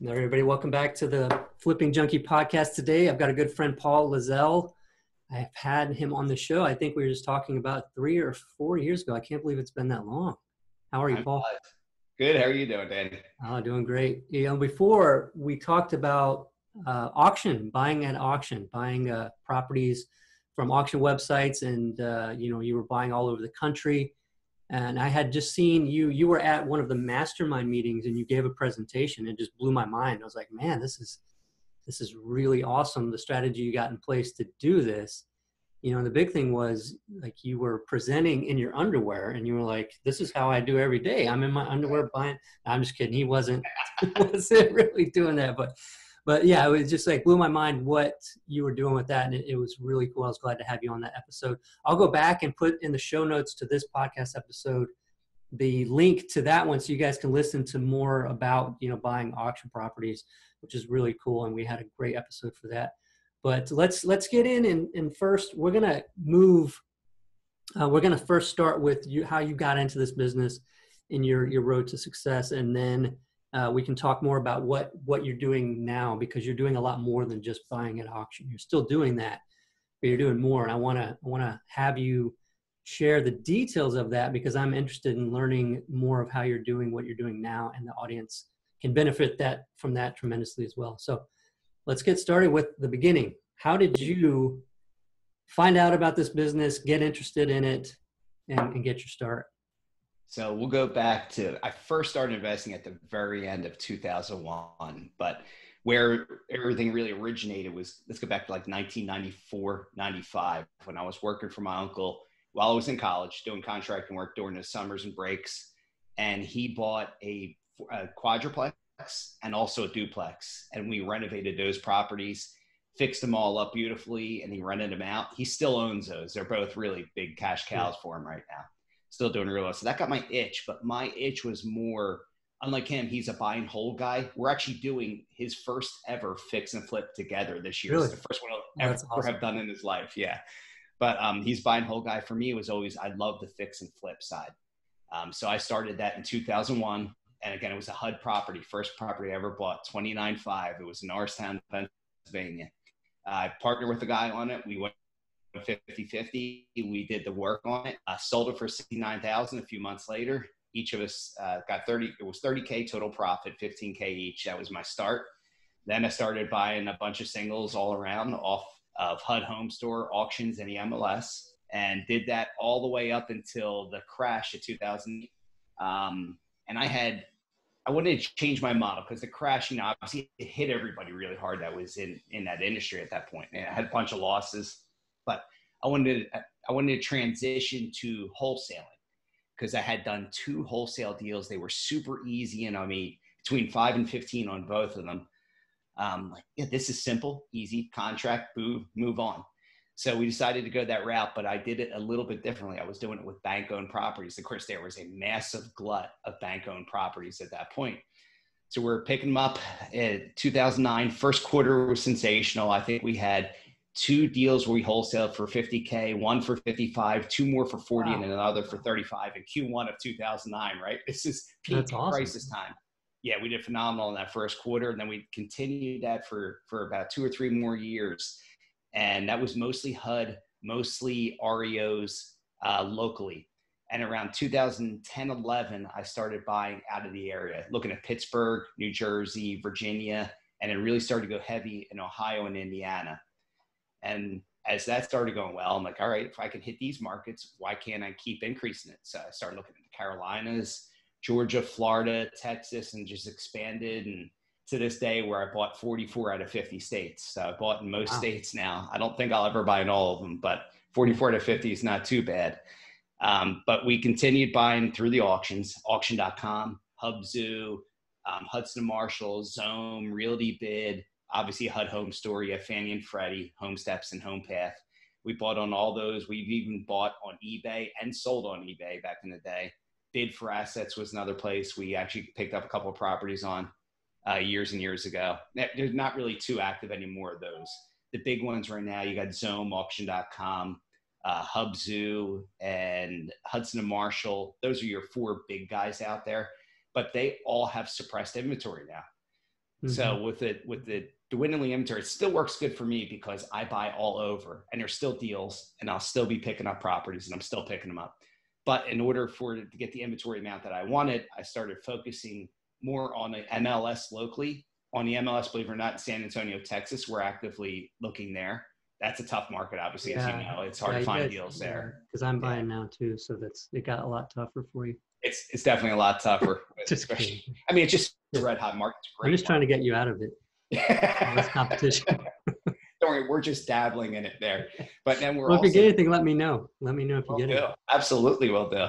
Hello, everybody. Welcome back to the Flipping Junkie podcast today. I've got a good friend, Paul Lizell. I've had him on the show. I think we were just talking about 3 or 4 years ago. I can't believe it's been that long. How are you, I'm Paul? good. How are you doing, Danny? Oh, doing great. Before we talked about buying at auction, buying properties from auction websites, and you were buying all over the country. And I had just seen you were at one of the mastermind meetings and you gave a presentation and it just blew my mind. I was like, man, this is really awesome. The strategy you got in place to do this, and the big thing was like you were presenting in your underwear and you were like, this is how I do every day. I'm in my underwear buying. I'm just kidding. He wasn't, wasn't really doing that, but yeah, it was just like blew my mind what you were doing with that. And it was really cool. I was glad to have you on that episode. I'll go back and put in the show notes to this podcast episode the link to that one so you guys can listen to more about buying auction properties, which is really cool. And we had a great episode for that. But let's get in and first we're gonna move. We're gonna first start with how you got into this business in your road to success, and then we can talk more about what you're doing now, because you're doing a lot more than just buying at auction. You're still doing that, but you're doing more. And I wanna have you share the details of that, because I'm interested in learning more of how you're doing what you're doing now, and the audience can benefit from that tremendously as well. So let's get started with the beginning. How did you find out about this business, get interested in it, and get your start? So we'll go back to, I first started investing at the very end of 2001, but where everything really originated was, let's go back to like 1994, 95, when I was working for my uncle while I was in college, doing contracting work during the summers and breaks. And he bought a quadruplex and also a duplex. And we renovated those properties, fixed them all up beautifully, and he rented them out. He still owns those. They're both really big cash cows for him right now. Still doing real well. So that got my itch, but my itch was more, unlike him, he's a buy and hold guy. We're actually doing his first ever fix and flip together this year. Really? It's the first one he'll Oh, ever that's awesome. have done in his life. Yeah. But he's buy and hold guy. For me, it was always, I love the fix and flip side. So I started that in 2001. And again, it was a HUD property, first property I ever bought, 29.5. It was in Norristown, Pennsylvania. I partnered with a guy on it. We went 50-50. We did the work on it. Sold it for $69,000 a few months later. Each of us got 30. It was 30K total profit, 15K each. That was my start. Then I started buying a bunch of singles all around off of HUD Home Store, auctions, and the MLS, and did that all the way up until the crash of 2000. And I wanted to change my model because the crash, obviously it hit everybody really hard that was in that industry at that point. And I had a bunch of losses, but I wanted to transition to wholesaling because I had done 2 wholesale deals. They were super easy, and I mean between 5 and 15 on both of them. This is simple, easy contract, move on. So we decided to go that route, but I did it a little bit differently. I was doing it with bank-owned properties. Of course, there was a massive glut of bank-owned properties at that point. So we're picking them up in 2009. First quarter was sensational. I think we had 2 deals where we wholesaled for 50K, one for 55, 2 more for 40, wow, and another for 35 in Q1 of 2009, right? This is peak crisis time. Yeah, we did phenomenal in that first quarter. And then we continued that for about 2 or 3 more years. And that was mostly HUD, mostly REOs locally. And around 2010, 11, I started buying out of the area, looking at Pittsburgh, New Jersey, Virginia, and it really started to go heavy in Ohio and Indiana. And as that started going well, I'm like, all right, if I can hit these markets, why can't I keep increasing it? So I started looking at the Carolinas, Georgia, Florida, Texas, and just expanded. And to this day, where I bought 44 out of 50 states. So I bought in most states now. I don't think I'll ever buy in all of them, but 44 out of 50 is not too bad. But we continued buying through the auctions, auction.com, Hubzoo, Hudson & Marshall, Zome, Realty Bid, obviously HUD Home Store, you have Fannie and Freddie, Home Steps, and Home Path. We bought on all those. We've even bought on eBay and sold on eBay back in the day. Bid for Assets was another place we actually picked up a couple of properties on years and years ago. They're not really too active anymore, those. The big ones right now, you got Zome, auction.com, Hubzoo, and Hudson & Marshall. Those are your 4 big guys out there, but they all have suppressed inventory now. Mm-hmm. So with the dwindling inventory, it still works good for me because I buy all over and there's still deals and I'll still be picking up properties and I'm still picking them up. But in order to get the inventory amount that I wanted, I started focusing more on the MLS locally. On the MLS, believe it or not, in San Antonio, Texas, we're actively looking there. That's a tough market, obviously, as you Yeah. know. It's hard Yeah, to you find guys, deals yeah, there. because I'm Yeah, buying now too, so it got a lot tougher for you. it's definitely a lot tougher, Just especially. kidding. I mean, it's just a red hot market. It's a I'm great just trying to market. get you out of it. Less Don't competition. worry, we're just dabbling in it there. But then we're Well, if you also get anything, let me know. Let me know if you will get do. it. Absolutely will do.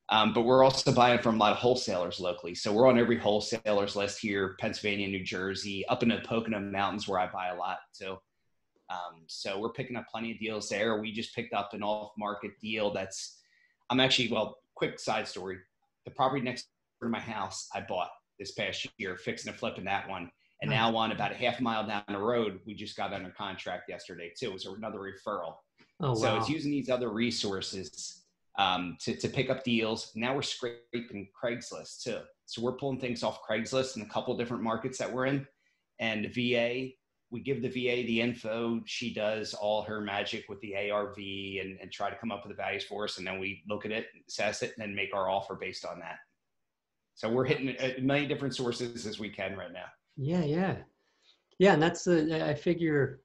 But we're also buying from a lot of wholesalers locally. So we're on every wholesalers list here, Pennsylvania, New Jersey, up in the Pocono Mountains where I buy a lot too. So we're picking up plenty of deals there. We just picked up an off-market deal quick side story. The property next door to my house, I bought this past year, fixing and flipping that one. And Nice. now on about a half a mile down the road, we just got under contract yesterday too. It was another referral. Oh, So wow. it's using these other resources to pick up deals. Now we're scraping Craigslist too. So we're pulling things off Craigslist in a couple of different markets that we're in. And the VA, we give the VA the info. She does all her magic with the ARV and try to come up with the values for us. And then we look at it, assess it, and then make our offer based on that. So we're hitting as many different sources as we can right now. Yeah, yeah. Yeah, and I figure,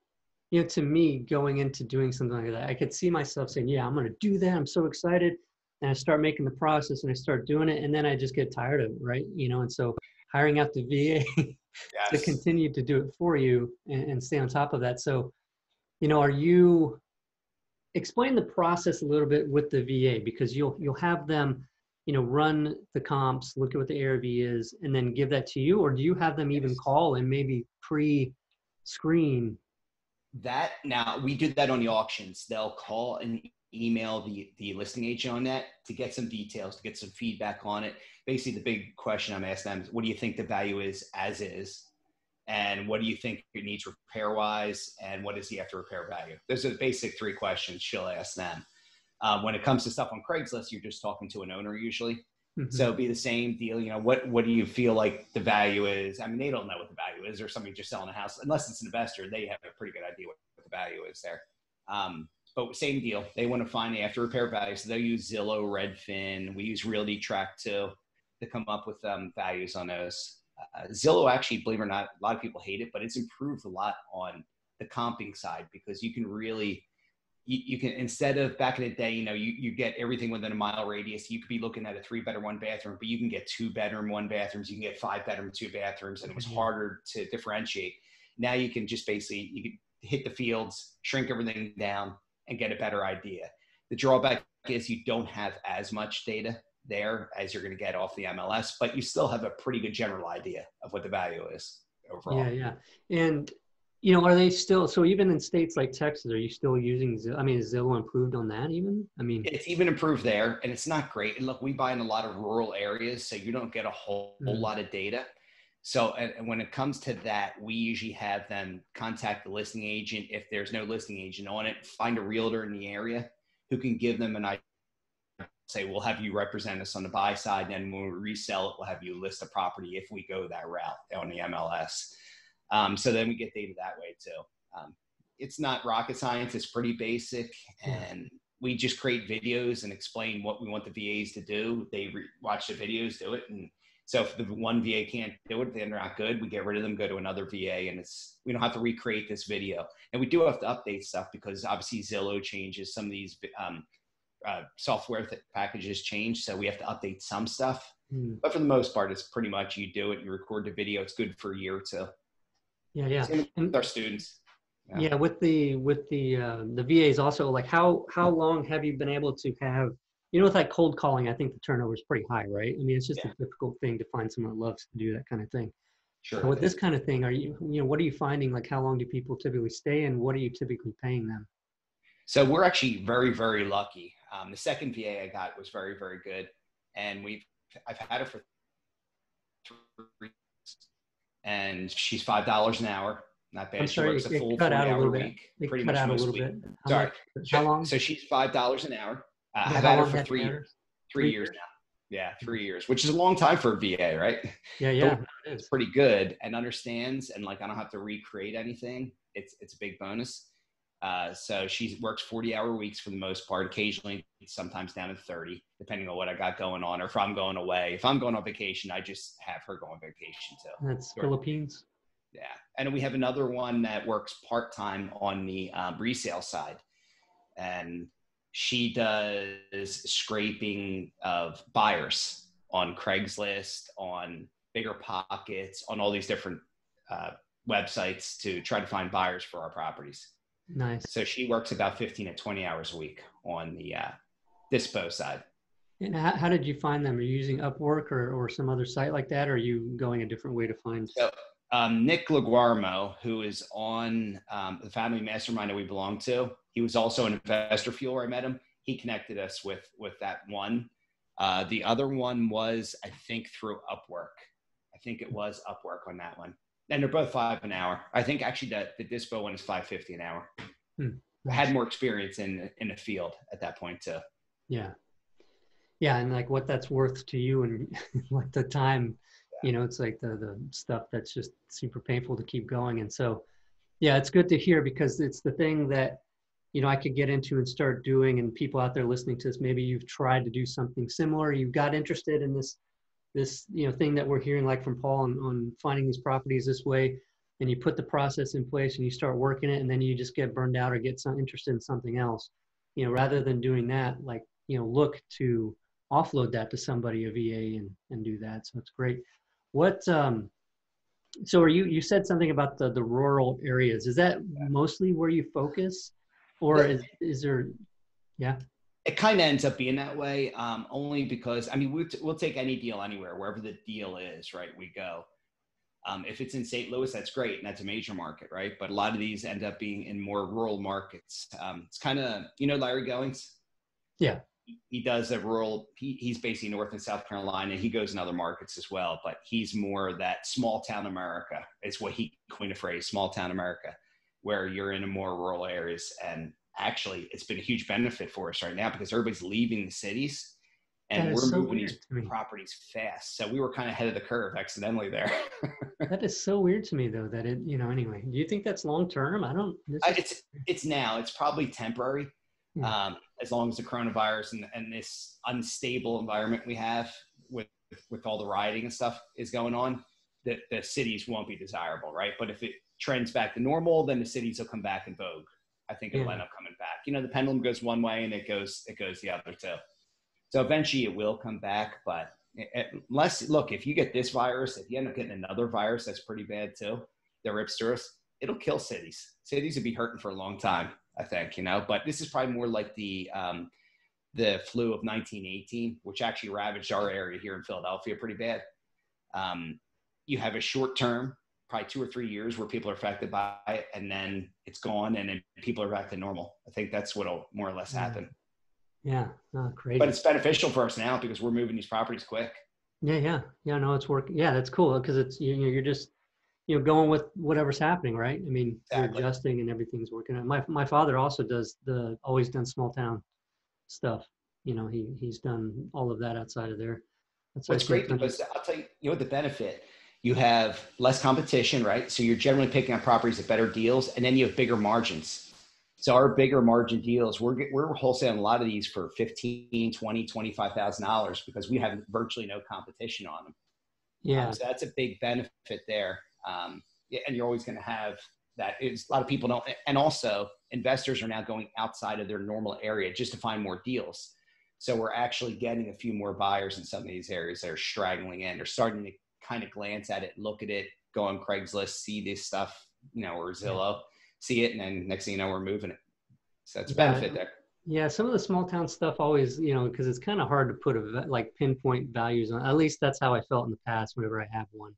to me, going into doing something like that, I could see myself saying, yeah, I'm going to do that. I'm so excited. And I start making the process and I start doing it. And then I just get tired of it, right? And so hiring out the VA to Yes. continue to do it for you and stay on top of that. So, explain the process a little bit with the VA, because you'll have them, run the comps, look at what the ARV is, and then give that to you? Or do you have them even call and maybe pre-screen? That now we do that on the auctions. They'll call and email the listing agent on that to get some details, to get some feedback on it. Basically, the big question I'm asking them is, what do you think the value is as is? And what do you think it needs repair wise? And what is the after repair value? Those are the basic three questions she'll ask them. When it comes to stuff on Craigslist, you're just talking to an owner usually. Mm-hmm. So it'd be the same deal. What do you feel like the value is? I mean, they don't know what the value is, or somebody just selling a house. Unless it's an investor, they have a pretty good idea what the value is there. But same deal. They want to find the after repair value. So they'll use Zillow, Redfin. We use Realty Track too to come up with values on those. Zillow, actually, believe it or not, a lot of people hate it, but it's improved a lot on the comping side, because you can really, you can, instead of back in the day, you get everything within a mile radius. You could be looking at a 3-bedroom, 1-bathroom, but you can get 2-bedroom, 1-bathrooms. You can get 5-bedroom, 2-bathrooms, and it was harder to differentiate. Now you can just basically, you can hit the fields, shrink everything down, and get a better idea. The drawback is you don't have as much data there as you're going to get off the MLS, but you still have a pretty good general idea of what the value is overall. Yeah. And, are they still, so even in states like Texas, are you still using Zillow? I mean, is Zillow improved on that even? I mean, it's even improved there, and it's not great. And look, we buy in a lot of rural areas, so you don't get a whole lot of data. So and when it comes to that, we usually have them contact the listing agent. If there's no listing agent on it, find a realtor in the area who can give them an idea. Say, we'll have you represent us on the buy side, and then when we resell it, we'll have you list a property if we go that route on the MLS. So then we get data that way too. It's not rocket science. It's pretty basic. And we just create videos and explain what we want the VAs to do. They watch the videos, do it. And so if the one VA can't do it, then they're not good, we get rid of them, go to another VA, and we don't have to recreate this video. And we do have to update stuff because obviously Zillow changes, some of these software packages change, so we have to update some stuff. But for the most part, it's pretty much you do it, you record the video. It's good for a year or two. Yeah. Same with our students. Yeah, with the VAs also, like how long have you been able to have, with like cold calling, I think the turnover is pretty high, right? I mean, it's just a difficult thing to find someone that loves to do that kind of thing. Sure. So with this kind of thing, what are you finding? Like, how long do people typically stay, and what are you typically paying them? So we're actually very, very lucky. The second VA I got was very, very good, and I've had her for 3 years, and she's $5 an hour. Not bad. She works a full 40-hour week, pretty much most week. Sorry. How long? So she's $5 an hour. I've How had her long for have you had her? 3 years now. Yeah, 3 years, which is a long time for a VA, right? Yeah, But yeah, it it's is. pretty good and understands, and like I don't have to recreate anything. It's a big bonus. So she works 40-hour weeks for the most part, occasionally sometimes down to 30, depending on what I got going on, or if I'm going away. If I'm going on vacation, I just have her go on vacation That's too. Philippines. Yeah. And we have another one that works part-time on the resale side. And she does scraping of buyers on Craigslist, on Bigger Pockets, on all these different uh, websites to try to find buyers for our properties. Nice. So she works about 15 to 20 hours a week on the dispo side. And how did you find them? Are you using Upwork or some other site like that? Or are you going a different way to find? So Nick Laguarmo, who is on the family mastermind that we belong to, he was also an investor fuel where I met him. He connected us with that one. The other one was, I think, through Upwork. I think it was Upwork on that one. And they're both $5 an hour. I think actually the dispo one is $5.50 an hour. Nice. I had more experience in the field at that point too. Yeah. Yeah. And like what that's worth to you and like the time, it's like the stuff that's just super painful to keep going. And so, yeah, it's good to hear because it's the thing that, I could get into and start doing, and people out there listening to this, maybe you've tried to do something similar. You got interested in this thing that we're hearing like from Paul on finding these properties this way, and you put the process in place and you start working it, and then you just get burned out or get interested in something else, rather than doing that, like, look to offload that to somebody, a VA, and do that. So it's great. What, so you said something about the rural areas. Is that mostly where you focus, or is there, yeah? It kind of ends up being that way, only because, I mean, we'll take any deal anywhere, wherever the deal is, right? We go. If it's in St. Louis, that's great. And that's a major market, right? But a lot of these end up being in more rural markets. It's kind of, Larry Goings? Yeah. He does a rural, he's basically North and South Carolina. He goes in other markets as well, but he's more that small town America. It's what he coined a phrase, small town America, where you're in a more rural areas. And actually, it's been a huge benefit for us right now because everybody's leaving the cities and we're moving these properties fast. So we were kind of ahead of the curve accidentally there. That is so weird to me though, that it, anyway, do you think that's long-term? I don't, it's now, it's probably temporary. As long as the coronavirus and this unstable environment we have with all the rioting and stuff is going on, the cities won't be desirable, right? But if it trends back to normal, then the cities will come back in vogue. I think it'll end up coming back. The pendulum goes one way and it goes the other too. So eventually it will come back, but unless, look, if you get this virus, if you end up getting another virus that's pretty bad too, that rips through us, it'll kill cities. Cities would be hurting for a long time, I think, but this is probably more like the flu of 1918, which actually ravaged our area here in Philadelphia pretty bad. You have a short term, probably 2 or 3 years where people are affected by it, and then it's gone and then people are back to normal. I think that's what'll more or less happen. Yeah. Crazy. But it's beneficial for us now because we're moving these properties quick. Yeah. No, it's working. Yeah, that's cool because it's, you're just, going with whatever's happening, right? I mean, Exactly. You're adjusting and everything's working out. My father also does always done small town stuff. He's done all of that outside of there. What's great because I'll tell you, the benefit, you have less competition, right? So you're generally picking up properties at better deals, and then you have bigger margins. So our bigger margin deals, we're wholesaling a lot of these for $15,000, $20,000, $25,000 because we have virtually no competition on them. Yeah. So that's a big benefit there. And you're always going to have that. A lot of people don't. And also investors are now going outside of their normal area just to find more deals. So we're actually getting a few more buyers in some of these areas that are straggling in. They're starting to kind of glance at it, look at it, go on Craigslist, see this stuff, or Zillow, see it. And then next thing you know, we're moving it. So that's a benefit there. Yeah. Some of the small town stuff always, because it's kind of hard to put pinpoint values on. At least that's how I felt in the past whenever I have one.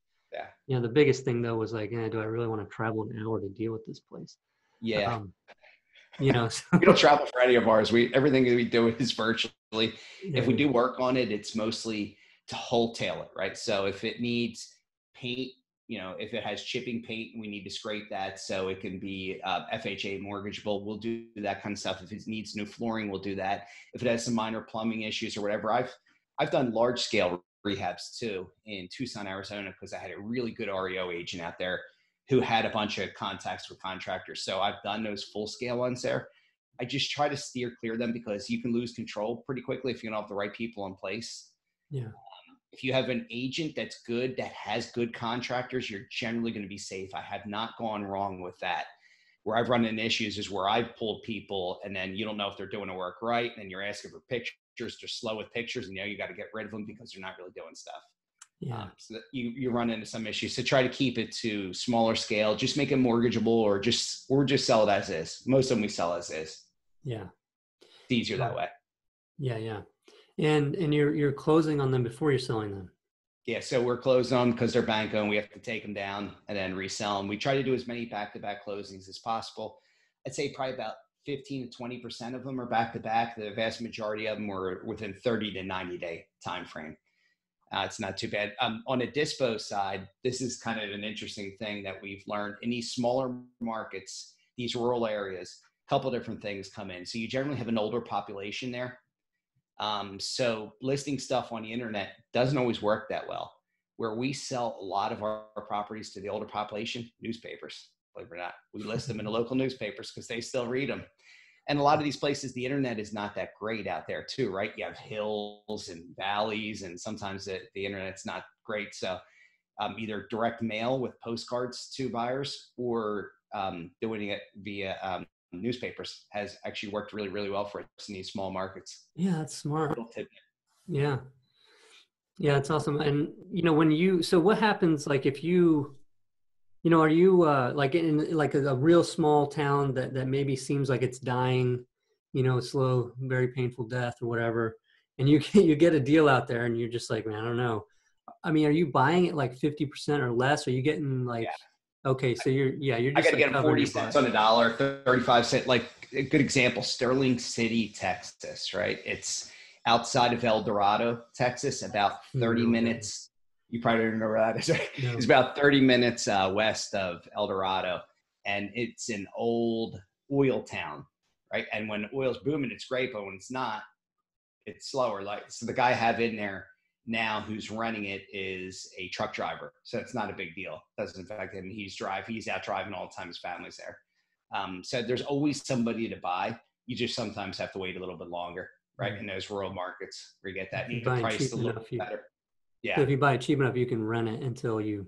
Yeah. The biggest thing though was like, do I really want to travel an hour to deal with this place? Yeah. We don't travel for any of ours. Everything that we do is virtually. If we do work on it, it's mostly to wholesale it, right? So if it needs paint, if it has chipping paint, we need to scrape that so it can be FHA mortgageable. We'll do that kind of stuff. If it needs new flooring, we'll do that. If it has some minor plumbing issues or whatever, I've done large scale rehabs too in Tucson, Arizona, because I had a really good REO agent out there who had a bunch of contacts with contractors. So I've done those full scale ones there. I just try to steer clear of them because you can lose control pretty quickly if you don't have the right people in place. Yeah. If you have an agent that's good, that has good contractors, you're generally going to be safe. I have not gone wrong with that. Where I've run into issues is where I've pulled people and then you don't know if they're doing the work right. And you're asking for pictures, they're slow with pictures, and you got to get rid of them because they're not really doing stuff. Yeah. So that you run into some issues. So try to keep it to smaller scale, just make it mortgageable or just sell it as is. Most of them we sell as is. Yeah. It's easier that way. Yeah. Yeah. And you're closing on them before you're selling them. Yeah, so we're closed on because they're bank owned. We have to take them down and then resell them. We try to do as many back-to-back closings as possible. I'd say probably about 15 to 20% of them are back-to-back. The vast majority of them were within 30 to 90-day time frame. It's not too bad. On the dispo side, this is kind of an interesting thing that we've learned. In these smaller markets, these rural areas, a couple of different things come in. So you generally have an older population there. So listing stuff on the internet doesn't always work that well. Where we sell a lot of our properties to the older population, newspapers, believe it or not. We list them in the local newspapers because they still read them. And a lot of these places, the internet is not that great out there too, right? You have hills and valleys, and sometimes the internet's not great. So either direct mail with postcards to buyers or doing it via newspapers has actually worked really, really well for us in these small markets. Yeah, that's smart. Yeah. Yeah, it's awesome. And, so what happens, like, if are you like in like a real small town that maybe seems like it's dying, slow, very painful death or whatever, and you get a deal out there and you're just like, man, I don't know. I mean, are you buying it like 50% or less? Are you getting like, okay, so you're just I got to like get them 40 cents on a dollar, 35 cents. Like a good example, Sterling City, Texas, right? It's outside of El Dorado, Texas, about 30 minutes. You probably don't know where that is. No. It's about 30 minutes west of El Dorado. And it's an old oil town, right? And when oil's booming, it's great. But when it's not, it's slower. Like, so the guy I have in there now who's running it is a truck driver. So it's not a big deal. Doesn't affect him. He's out driving all the time. His family's there. So there's always somebody to buy. You just sometimes have to wait a little bit longer, right? In those rural markets where you get that. You can price a little better. Yeah. So if you buy it cheap enough, you can rent it until you.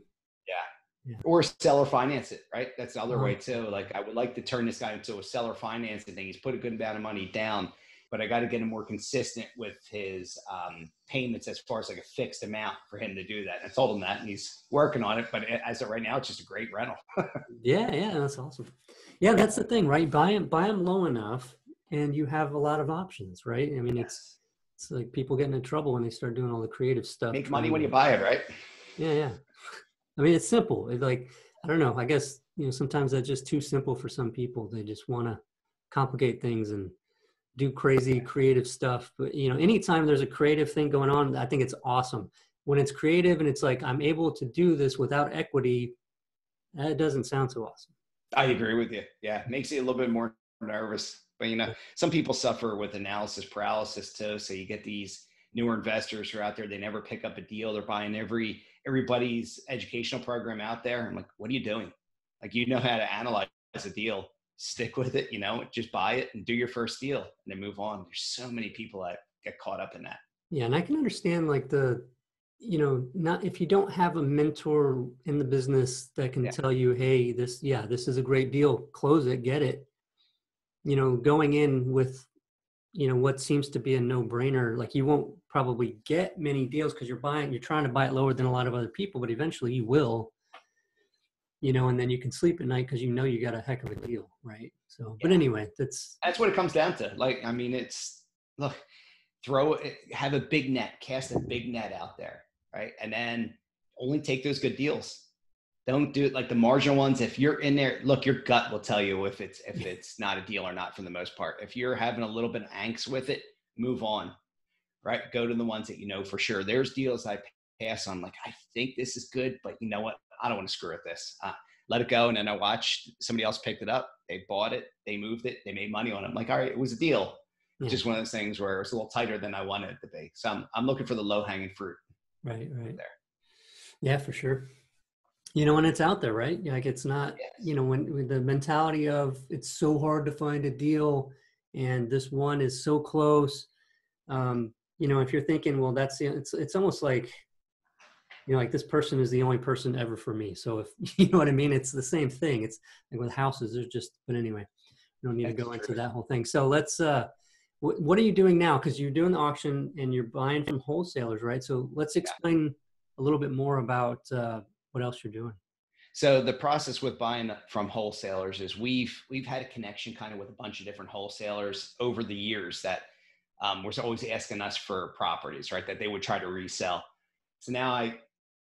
Yeah. Or sell or finance it, right? That's the other way too. Like, I would like to turn this guy into a seller financing thing. He's put a good amount of money down, but I got to get him more consistent with his payments as far as like a fixed amount for him to do that. And I told him that, and he's working on it. But as of right now, it's just a great rental. Yeah, that's awesome. Yeah, that's the thing, right? Buy them low enough, and you have a lot of options, right? I mean, it's like people getting in trouble when they start doing all the creative stuff. Make money when you buy it, right? Yeah. I mean, it's simple. It's like, I don't know. I guess sometimes that's just too simple for some people. They just want to complicate things and do crazy creative stuff. But anytime there's a creative thing going on, I think it's awesome. When it's creative and it's like, I'm able to do this without equity, that doesn't sound so awesome. I agree with you. Yeah, it makes you a little bit more nervous. But some people suffer with analysis paralysis too. So you get these newer investors who are out there, they never pick up a deal. They're buying everybody's educational program out there. I'm like, what are you doing? Like, how to analyze a deal. Stick with it, just buy it and do your first deal and then move on. There's so many people that get caught up in that. Yeah. And I can understand like not if you don't have a mentor in the business that can tell you, hey, this is a great deal, close it, get it, going in with, what seems to be a no-brainer, like you won't probably get many deals because you're trying to buy it lower than a lot of other people, but eventually you will. And then you can sleep at night because you got a heck of a deal, right? So, but anyway, that's what it comes down to. Like, I mean, have a big net, cast a big net out there, right? And then only take those good deals. Don't do it like the marginal ones. If you're in there, look, your gut will tell you if it's not a deal or not for the most part. If you're having a little bit of angst with it, move on, right? Go to the ones that for sure. There's deals I pass on, like, I think this is good, but you know what? I don't want to screw with this. Let it go. And then I watched somebody else picked it up. They bought it. They moved it. They made money on it. I'm like, all right, it was a deal. Yeah. Just one of those things where it's a little tighter than I wanted it to be. So I'm looking for the low hanging fruit. Right. There. Yeah, for sure. When it's out there, right? Like it's not, Yes. When the mentality of it's so hard to find a deal and this one is so close. If you're thinking, well, it's almost like, like this person is the only person ever for me. So if, you know what I mean? It's the same thing. It's like with houses, there's just, but anyway, we don't need to go into that whole thing. So let's, what are you doing now? Because you're doing the auction and you're buying from wholesalers, right? So let's explain a little bit more about what else you're doing. So the process with buying from wholesalers is we've had a connection kind of with a bunch of different wholesalers over the years that were always asking us for properties, right? That they would try to resell. So now I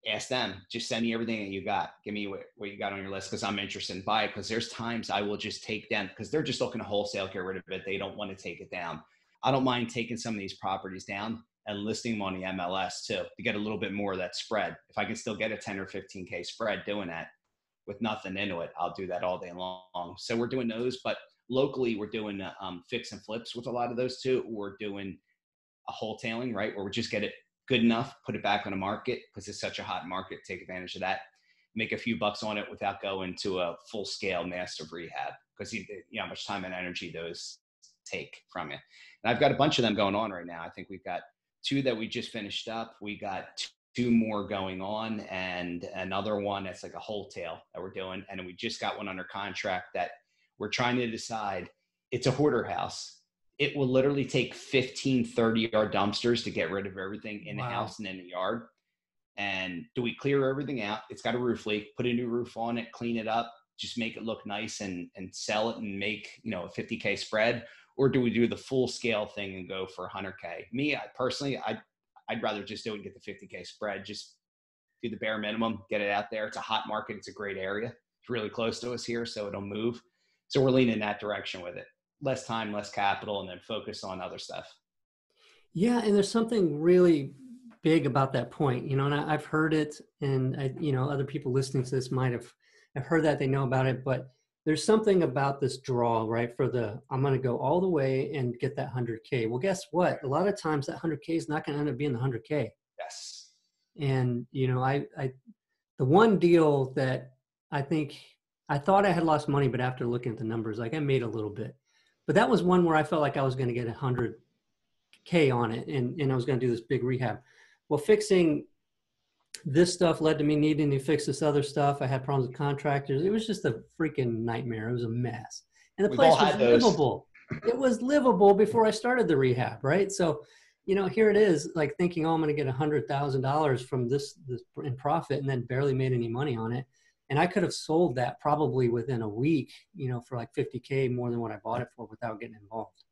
ask them, just send me everything that you got. Give me what you got on your list because I'm interested in buying. Because there's times I will just take them because they're just looking to wholesale, get rid of it. They don't want to take it down. I don't mind taking some of these properties down and listing them on the MLS too to get a little bit more of that spread. If I can still get a 10 or 15K spread doing that with nothing into it, I'll do that all day long. So we're doing those, but locally we're doing fix and flips with a lot of those too. We're doing a wholetailing, right? Where we just get it good enough, put it back on the market because it's such a hot market, take advantage of that, make a few bucks on it without going to a full scale massive rehab because you know how much time and energy those take from you. And I've got a bunch of them going on right now. I think we've got 2 that we just finished up. We got 2 more going on and another one that's like a wholesale that we're doing. And we just got one under contract that we're trying to decide. It's a hoarder house. It will literally take 15, 30-yard dumpsters to get rid of everything in the house and in the yard. And do we clear everything out? It's got a roof leak, put a new roof on it, clean it up, just make it look nice and sell it and make, a 50K spread? Or do we do the full scale thing and go for 100K? Me, I'd rather just do it and get the 50K spread, just do the bare minimum, get it out there. It's a hot market. It's a great area. It's really close to us here, so it'll move. So we're leaning that direction with it. Less time, less capital, and then focus on other stuff. Yeah, and there's something really big about that point, and I've heard it, and other people listening to this might have heard that, they know about it, but there's something about this draw, right? I'm going to go all the way and get that 100K. Well, guess what? A lot of times that 100K is not going to end up being the 100K. Yes. And, the one deal that I thought I had lost money, but after looking at the numbers, like I made a little bit, but that was one where I felt like I was going to get 100K on it. And I was going to do this big rehab. Well, fixing this stuff led to me needing to fix this other stuff. I had problems with contractors. It was just a freaking nightmare. It was a mess. And the place was livable. It was livable before I started the rehab, right? So, here it is, like thinking, oh, I'm going to get $100,000 from this in profit, and then barely made any money on it. And I could have sold that probably within a week, for like 50K more than what I bought it for without getting involved.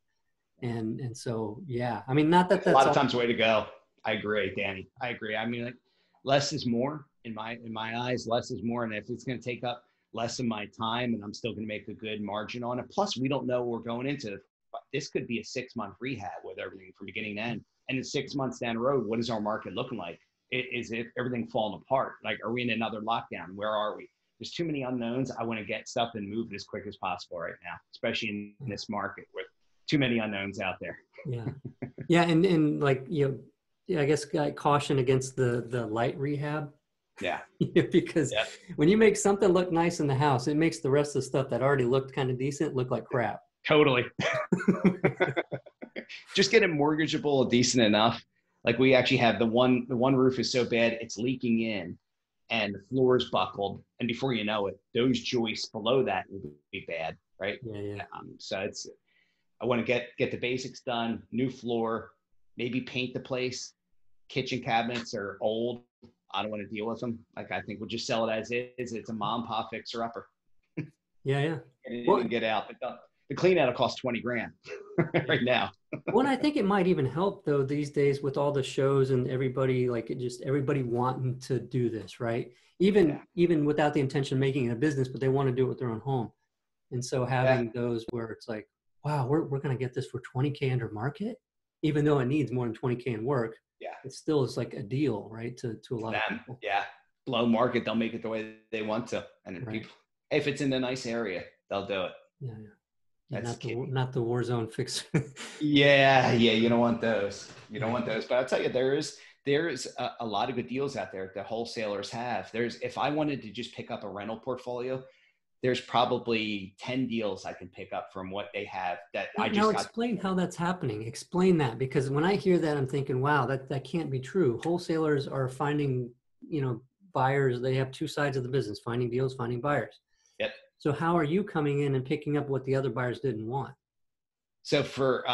And so, yeah, I mean, not that that's a lot of times the way to go. I agree, Danny. I agree. I mean, like, less is more in my eyes. Less is more, and if it's going to take up less of my time, and I'm still going to make a good margin on it. Plus, we don't know what we're going into. This could be a 6-month rehab with everything from beginning to end. And in 6 months down the road, what is our market looking like? Is it everything falling apart? Like, are we in another lockdown? Where are we? There's too many unknowns. I want to get stuff and move it as quick as possible right now, especially in this market with too many unknowns out there. Yeah, yeah, and like I guess caution against the light rehab. Yeah. Because when you make something look nice in the house, it makes the rest of the stuff that already looked kind of decent look like crap. Totally. Just get it mortgageable, decent enough. Like we actually have the one roof is so bad it's leaking in and the floor is buckled. And before you know it, those joists below that will be bad, right? Yeah. So I want to get the basics done, new floor, maybe paint the place. Kitchen cabinets are old. I don't want to deal with them. Like, I think we'll just sell it as is. It's a mom and pop fixer upper. Yeah. And you can get out. But the clean out will cost $20,000 right now. Well, I think it might even help though these days with all the shows and everybody, like everybody wanting to do this, right? Even without the intention of making it a business, but they want to do it with their own home. And so having those where it's like, wow, we're going to get this for 20K under market, even though it needs more than 20K in work. Yeah, it still is like a deal, right? To a lot of people. Yeah, below market, they'll make it the way they want to, and then people, if it's in a nice area, they'll do it. Yeah. Yeah, That's the key. not the war zone fix. Yeah, yeah, you don't want those. You don't want those. But I'll tell you, there is a lot of good deals out there that wholesalers have. If I wanted to just pick up a rental portfolio, there's probably 10 deals I can pick up from what they have that I Now just got. explain how that's happening. Explain that, because when I hear that, I'm thinking, wow, that can't be true. Wholesalers are finding, buyers. They have two sides of the business: finding deals, finding buyers. Yep. So how are you coming in and picking up what the other buyers didn't want? So for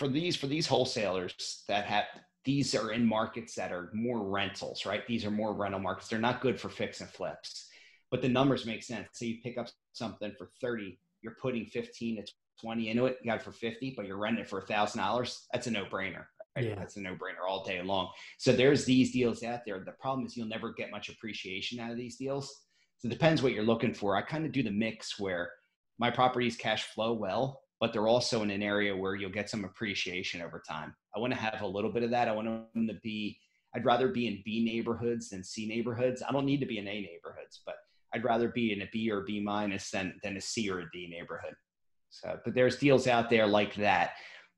these wholesalers that have, these are in markets that are more rentals, right? These are more rental markets. They're not good for fix and flips, but the numbers make sense. So you pick up something for 30, you're putting 15 to 20 into it, you got it for 50, but you're renting it for $1,000. That's a no-brainer, right? Yeah. That's a no-brainer all day long. So there's these deals out there. The problem is you'll never get much appreciation out of these deals. So it depends what you're looking for. I kind of do the mix where my properties cash flow well, but they're also in an area where you'll get some appreciation over time. I want to have a little bit of that. I want them to be, I'd rather be in B neighborhoods than C neighborhoods. I don't need to be in A neighborhoods, but I'd rather be in a B or B minus than a C or a D neighborhood. So, but there's deals out there like that.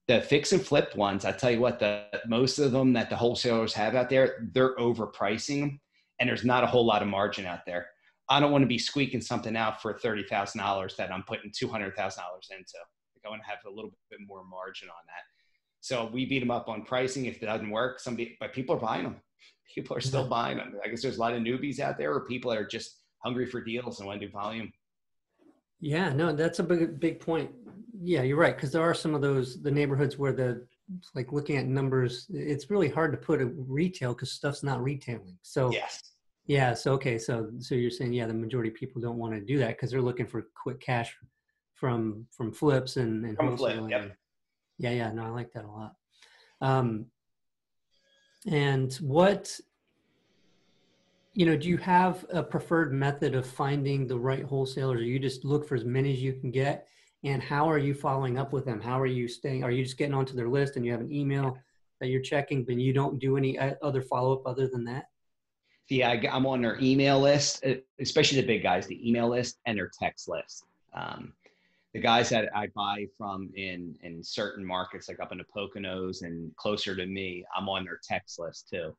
The fix and flip ones, I tell you what, most of them that the wholesalers have out there, they're overpricing them, and there's not a whole lot of margin out there. I don't want to be squeaking something out for $30,000 that I'm putting $200,000 into. I want to have a little bit more margin on that. So we beat them up on pricing. If it doesn't work, but people are buying them. People are still buying them. I guess there's a lot of newbies out there, or people that are just hungry for deals and want to do volume. Yeah, no, that's a big point. Yeah, you're right. Because there are some of the neighborhoods where like looking at numbers, it's really hard to put a retail because stuff's not retailing. So Yes. yeah, so okay, so you're saying, yeah, the majority of people don't want to do that because they're looking for quick cash from flips and From a flip. wholesaling. Yep. Yeah, no, I like that a lot. And what, do you have a preferred method of finding the right wholesalers, or you just look for as many as you can get? And how are you following up with them? How are you are you just getting onto their list and you have an email that you're checking, but you don't do any other follow-up other than that? Yeah, I'm on their email list, especially the big guys, the email list and their text list. The guys that I buy from in certain markets, like up in the Poconos and closer to me, I'm on their text list too.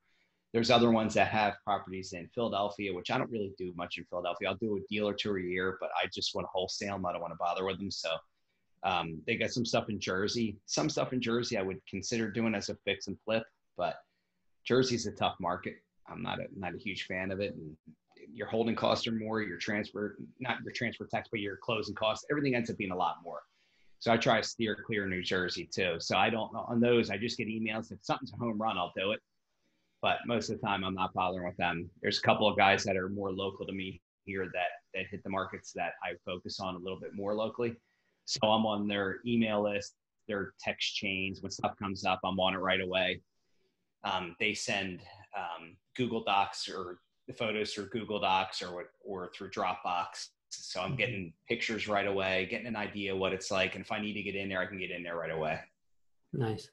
There's other ones that have properties in Philadelphia, which I don't really do much in Philadelphia. I'll do a deal or two a year, but I just want to wholesale them. I don't want to bother with them. So they got some stuff in Jersey. Some stuff in Jersey I would consider doing as a fix and flip, but Jersey's a tough market. I'm not a huge fan of it. And your holding costs are more, not your transfer tax, but your closing costs, everything ends up being a lot more. So I try to steer clear of New Jersey too. So I don't know on those. I just get emails. If something's a home run, I'll do it. But most of the time I'm not bothering with them. There's a couple of guys that are more local to me here that hit the markets that I focus on a little bit more locally. So I'm on their email list, their text chains. When stuff comes up, I'm on it right away. They send Google Docs or the photos through Google Docs or through Dropbox. So I'm getting pictures right away, getting an idea what it's like. And if I need to get in there, I can get in there right away. Nice.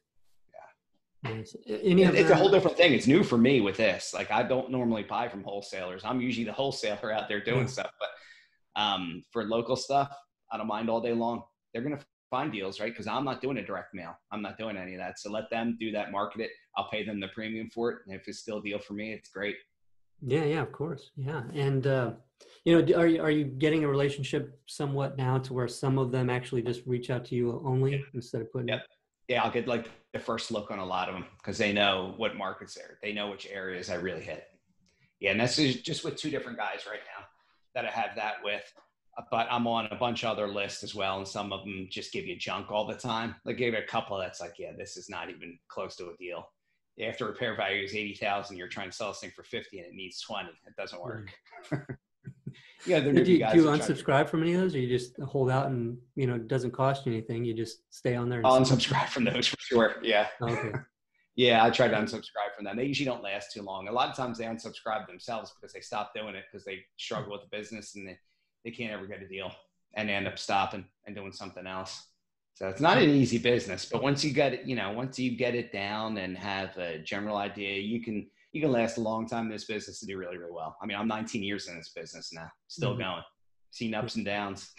Yeah. Nice. It's a whole different thing. It's new for me with this. Like I don't normally buy from wholesalers. I'm usually the wholesaler out there doing stuff. But for local stuff, I don't mind all day long. They're going to find deals, right? Because I'm not doing a direct mail. I'm not doing any of that. So let them do that, market it. I'll pay them the premium for it. And if it's still a deal for me, it's great. Yeah, of course. Yeah. And, are you getting a relationship somewhat now to where some of them actually just reach out to you only instead of putting Yeah, I'll get like the first look on a lot of them because they know what markets there. They know which areas I really hit. Yeah, and that's just with two different guys right now that I have that with. But I'm on a bunch of other lists as well, and some of them just give you junk all the time. Like gave it a couple that's like, yeah, this is not even close to a deal. After repair value is 80,000, you're trying to sell this thing for 50 and it needs 20. It doesn't work. Yeah, do you unsubscribe from any of those, or you just hold out and it doesn't cost you anything? You just stay on there. And I'll unsubscribe from those for sure. Yeah. Okay. Yeah, I try to unsubscribe from them. They usually don't last too long. A lot of times they unsubscribe themselves because they stop doing it because they struggle with the business and they can't ever get a deal and they end up stopping and doing something else. So it's not an easy business, but once you get it, once you get it down and have a general idea, you can last a long time in this business and do really, really well. I mean, I'm 19 years in this business now, still going, seen ups and downs.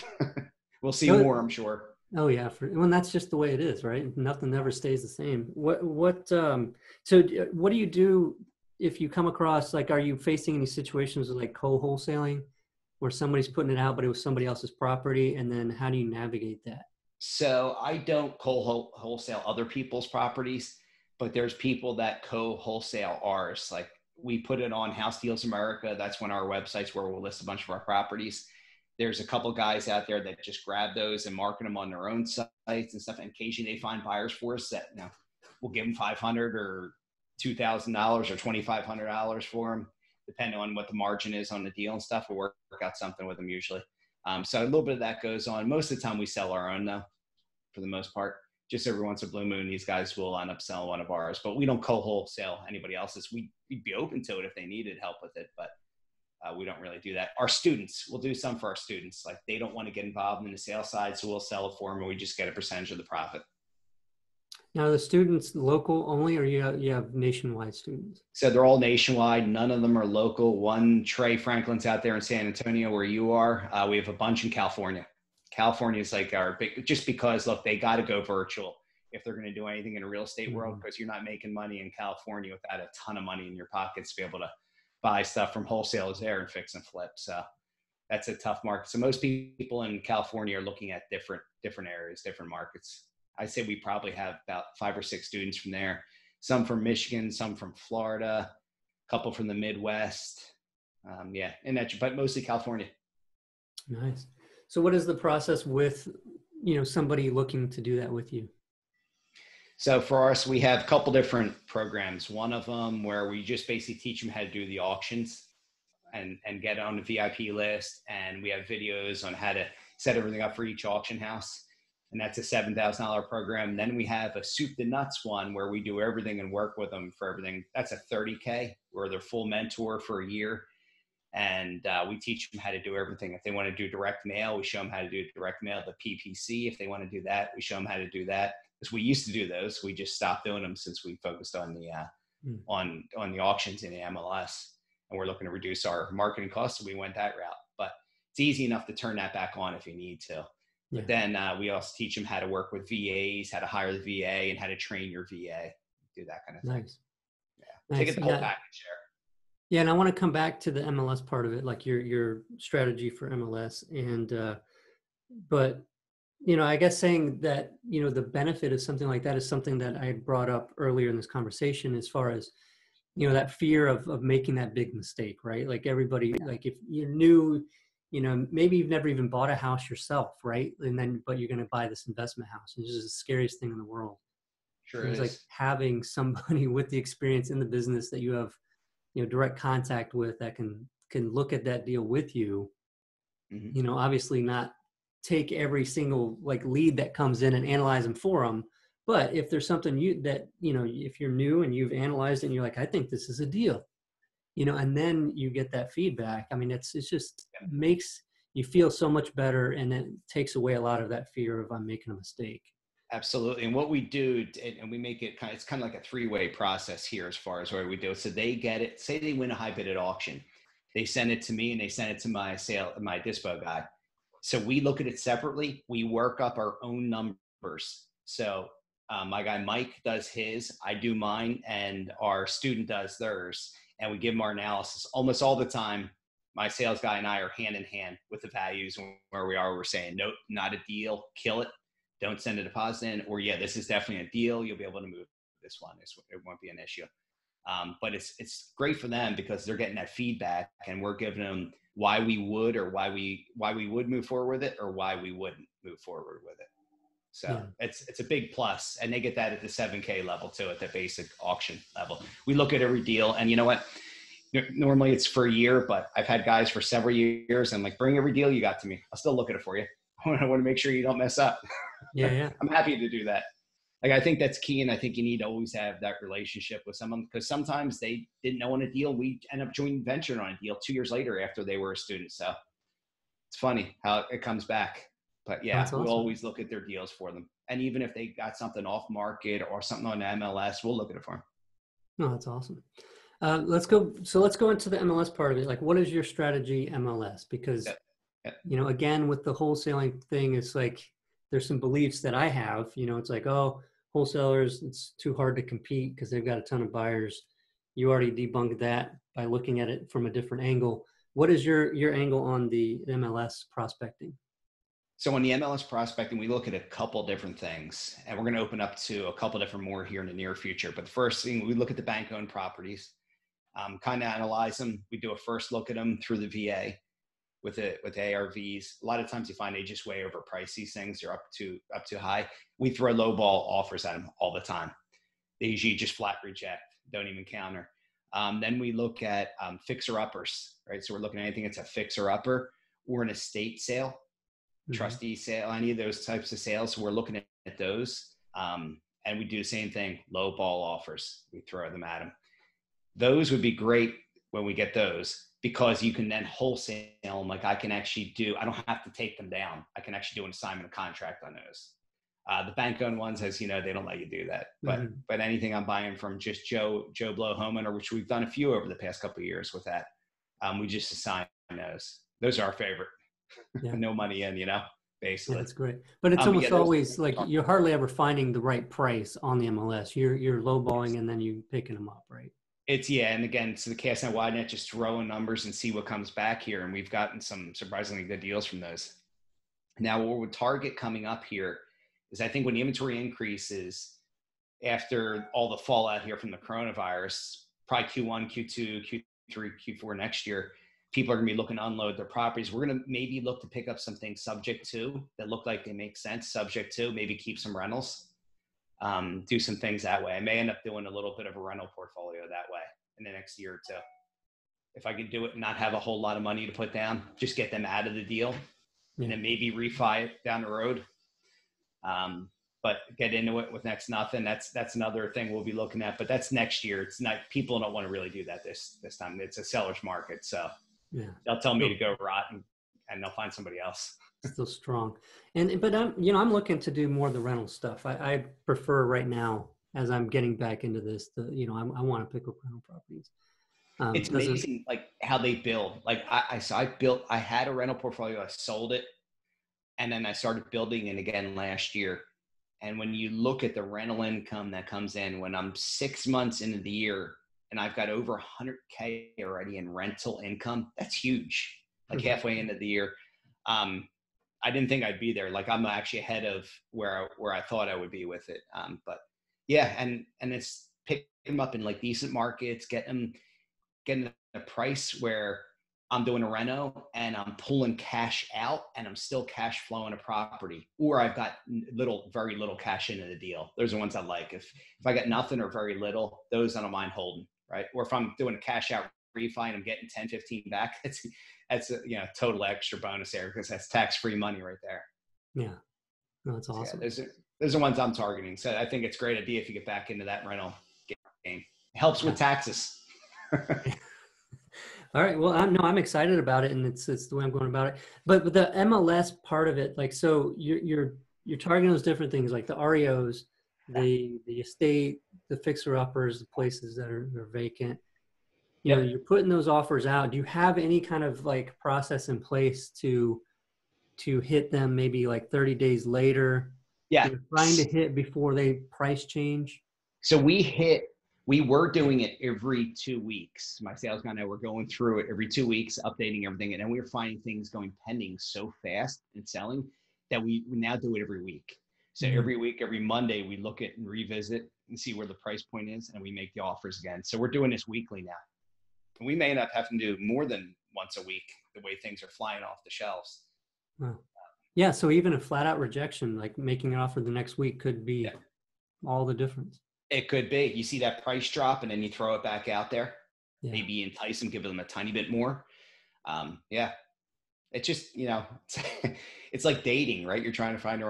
We'll see more, I'm sure. Oh yeah, well, that's just the way it is, right? Nothing ever stays the same. What do you do if you come across, like, are you facing any situations with like co-wholesaling where somebody's putting it out, but it was somebody else's property, and then how do you navigate that? So I don't wholesale other people's properties, but there's people that co-wholesale ours. Like we put it on House Deals America. That's one of our websites where we'll list a bunch of our properties. There's a couple guys out there that just grab those and market them on their own sites and stuff. And occasionally they find buyers for us that, we'll give them $500 or $2,000 or $2,500 for them, depending on what the margin is on the deal and stuff. We'll work out something with them usually. So a little bit of that goes on. Most of the time we sell our own though, for the most part. Just every once in a blue moon, these guys will end up selling one of ours, but we don't co-wholesale anybody else's. We'd be open to it if they needed help with it, but we don't really do that. Our students, we'll do some for our students. Like they don't want to get involved in the sales side, so we'll sell it for them and we just get a percentage of the profit. Now, the students local only, or you have nationwide students? So they're all nationwide. None of them are local. One, Trey Franklin's out there in San Antonio where you are. We have a bunch in California. California is like our big, just because look, they got to go virtual if they're going to do anything in the real estate world, because you're not making money in California without a ton of money in your pockets to be able to buy stuff from wholesalers there and fix and flip. So that's a tough market. So most people in California are looking at different areas, different markets. I say we probably have about 5 or 6 students from there, some from Michigan, some from Florida, a couple from the Midwest. But mostly California. Nice. So what is the process with, somebody looking to do that with you? So for us, we have a couple different programs. One of them where we just basically teach them how to do the auctions and get on the VIP list. And we have videos on how to set everything up for each auction house. And that's a $7,000 program. And then we have a soup to nuts one where we do everything and work with them for everything. That's a $30K, where they're full mentor for a year. And we teach them how to do everything. If they want to do direct mail, we show them how to do direct mail. The PPC, if they want to do that, we show them how to do that. Because we used to do those. We just stopped doing them since we focused on the on the auctions in the MLS. And we're looking to reduce our marketing costs, so we went that route. But it's easy enough to turn that back on if you need to. Yeah. But then we also teach them how to work with VAs, how to hire the VA, and how to train your VA. Do that kind of thing. Nice. Yeah. Nice. Take it the whole package there. Yeah, and I want to come back to the MLS part of it, like your strategy for MLS. And but I guess saying that the benefit of something like that is something that I brought up earlier in this conversation, as far as that fear of making that big mistake, right? Like everybody, like if you're new, maybe you've never even bought a house yourself, right? But you're going to buy this investment house. It's just the scariest thing in the world. Sure, it's like having somebody with the experience in the business that you have direct contact with, that can look at that deal with you. Mm-hmm. Obviously not take every single lead that comes in and analyze them for them, but if there's something if you're new and you've analyzed it and you're like, I think this is a deal, and then you get that feedback. I mean, it's just makes you feel so much better, and it takes away a lot of that fear of I'm making a mistake. Absolutely. And what we do, and we make it it's kind of like a 3-way process here as far as what we do. So they get it, say they win a high bid at auction, they send it to me and they send it to my dispo guy. So we look at it separately. We work up our own numbers. So my guy Mike does his, I do mine, and our student does theirs. And we give them our analysis. Almost all the time, my sales guy and I are hand in hand with the values and where we are. We're saying, nope, not a deal, kill it. Don't send a deposit in, or yeah, this is definitely a deal. You'll be able to move this one. It won't be an issue. But it's great for them because they're getting that feedback, and we're giving them why we would, or why we would move forward with it, or why we wouldn't move forward with it. So it's a big plus, and they get that at the 7K level too, at the basic auction level. We look at every deal, and you know what? Normally it's for a year, but I've had guys for several years, and bring every deal you got to me. I'll still look at it for you. I want to make sure you don't mess up. Yeah. I'm happy to do that. I think that's key. And I think you need to always have that relationship with someone, because sometimes they didn't know on a deal. We end up joint venturing on a deal 2 years later after they were a student. So it's funny how it comes back. But yeah, awesome. We'll always look at their deals for them. And even if they got something off market or something on MLS, we'll look at it for them. No, that's awesome. Let's go into the MLS part of it. What is your strategy MLS? Because again, with the wholesaling thing, it's there's some beliefs that I have, it's like, oh, wholesalers, it's too hard to compete because they've got a ton of buyers. You already debunked that by looking at it from a different angle. What is your angle on the MLS prospecting? So on the MLS prospecting, we look at a couple different things, and we're going to open up to a couple different more here in the near future. But the first thing, we look at the bank-owned properties, kind of analyze them. We do a first look at them through the VA with ARVs. A lot of times you find they just way overprice these things. They're up too high. We throw low ball offers at them all the time. They usually just flat reject, don't even counter. Then we look at fixer-uppers, right? So we're looking at anything that's a fixer-upper or an estate sale, trustee sale, any of those types of sales. So we're looking at those. And we do the same thing, low ball offers. We throw them at them. Those would be great when we get those, because you can then wholesale them. Like I don't have to take them down. I can actually do an assignment of contract on those. The bank-owned ones, as you know, they don't let you do that. But anything I'm buying from just Joe Blow homeowner, which we've done a few over the past couple of years with that, we just assign those. Those are our favorite. Yeah. No money in, basically. Yeah, that's great. But it's almost always like you're hardly ever finding the right price on the MLS. You're lowballing and then you picking them up, right? And again, so the cast net wide net, just throwing numbers and see what comes back here. And we've gotten some surprisingly good deals from those. Now, what we'll target coming up here is, I think when the inventory increases after all the fallout here from the coronavirus, probably Q1, Q2, Q3, Q4 next year, people are going to be looking to unload their properties. We're going to maybe look to pick up some things subject to that look like they make sense, subject to maybe keep some rentals, do some things that way. I may end up doing a little bit of a rental portfolio that way in the next year or two. If I could do it and not have a whole lot of money to put down, just get them out of the deal and then maybe refi it down the road. But get into it with next nothing. That's another thing we'll be looking at, but that's next year. It's not, people don't want to really do that this time. It's a seller's market. So they'll tell me to go rot and they'll find somebody else. Still strong. But I'm looking to do more of the rental stuff. I prefer right now, as I'm getting back into this, I want to pick up rental properties. It's amazing like how they build. Like I had a rental portfolio, I sold it, and then I started building it again last year. And when you look at the rental income that comes in, when I'm 6 months into the year and I've got over 100K already in rental income, that's huge. Like halfway into the year. I didn't think I'd be there. Like I'm actually ahead of where I thought I would be with it. But yeah, and it's picking them up in like decent markets, getting a price where I'm doing a reno and I'm pulling cash out and I'm still cash flowing a property, or I've got very little cash into the deal. Those are ones I like. If I got nothing or very little, those I don't mind holding, right? Or if I'm doing a cash out refi and I'm getting 10, 15 back, that's a total extra bonus there, because that's tax-free money right there. Yeah, no, that's awesome. Yeah, those are ones I'm targeting. So I think it's a great idea if you get back into that rental game. It helps with taxes. All right. Well, I'm excited about it, and it's the way I'm going about it. But with the MLS part of it, like, so you're targeting those different things, like the REOs, the estate, the fixer uppers, the places that are vacant. You're putting those offers out. Do you have any kind of like process in place to hit them maybe like 30 days later? Yeah. You're trying to hit before they price change? So we were doing it every 2 weeks. My sales guy and I were going through it every 2 weeks, updating everything. And then we were finding things going pending so fast and selling that we now do it every week. So every week, every Monday, we look at and revisit and see where the price point is, and we make the offers again. So we're doing this weekly now. And we may end up having to do more than once a week, the way things are flying off the shelves. Wow. Yeah. So even a flat out rejection, like making an offer the next week, could be all the difference. It could be. You see that price drop and then you throw it back out there. Maybe entice them, give them a tiny bit more. It's just, it's like dating, right? You're trying to find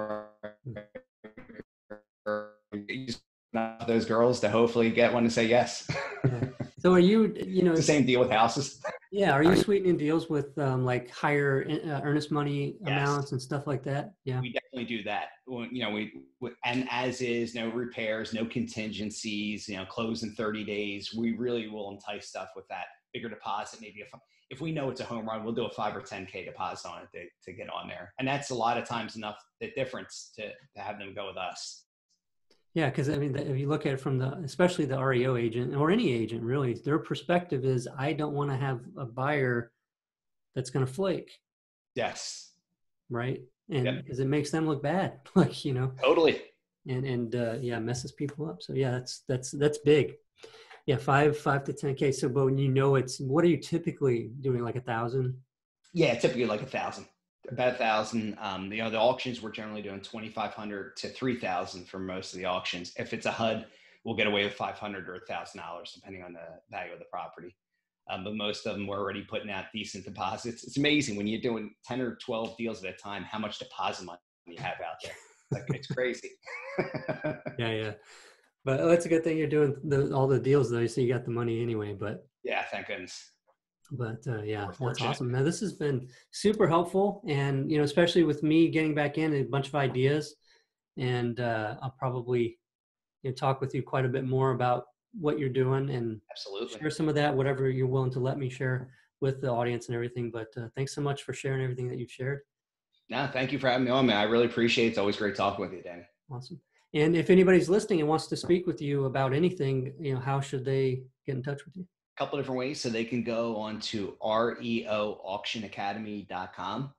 those girls to hopefully get one to say yes. So are you, it's the same deal with houses. Yeah. Are you sweetening deals with like higher earnest money amounts and stuff like that? Yeah. We definitely do that. And as is, no repairs, no contingencies, close in 30 days. We really will entice stuff with that bigger deposit. Maybe if we know it's a home run, we'll do a 5 or 10K deposit on it to get on there. And that's a lot of times enough, the difference to have them go with us. Yeah, because I mean, if you look at it from especially the REO agent or any agent, really, their perspective is, I don't want to have a buyer that's going to flake. Yes. Right. And because it makes them look bad, like, Totally. And yeah, messes people up. So yeah, that's big. Yeah, 5 to 10K. So, but when what are you typically doing? Like 1,000? Yeah, typically like 1,000, about 1,000. The auctions we're generally doing 2,500 to 3,000 for most of the auctions. If it's a HUD, we'll get away with $500 or $1,000 depending on the value of the property. But most of them we're already putting out decent deposits. It's amazing when you're doing 10 or 12 deals at a time, how much deposit money you have out there. It's crazy. Yeah. But that's a good thing you're doing all the deals though, so you got the money anyway. But yeah, thank goodness. But yeah, that's awesome, man. This has been super helpful, and especially with me getting back in, a bunch of ideas, and I'll probably talk with you quite a bit more about what you're doing and absolutely share some of that, whatever you're willing to let me share with the audience and everything. But thanks so much for sharing everything that you've shared. No, thank you for having me on, man. I really appreciate it. It's always great talking with you, Danny. Awesome. And if anybody's listening and wants to speak with you about anything, how should they get in touch with you? Couple of different ways. So they can go on to reauctionacademy.com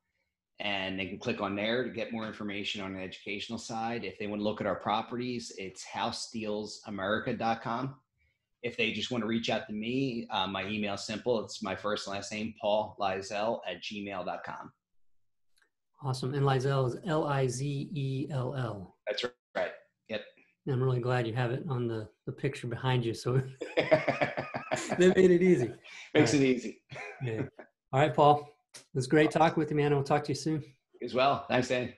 and they can click on there to get more information on the educational side. If they want to look at our properties, it's housedealsamerica.com. If they just want to reach out to me, my email is simple. It's my first and last name, Paul Lizell @gmail.com. Awesome. And Lizell is Lizell. That's right. Yep. I'm really glad you have it on the picture behind you. So they made it easy. Makes it easy. Yeah. All right, Paul. It was great talking with you, man. We'll talk to you soon. As well. Thanks, Danny.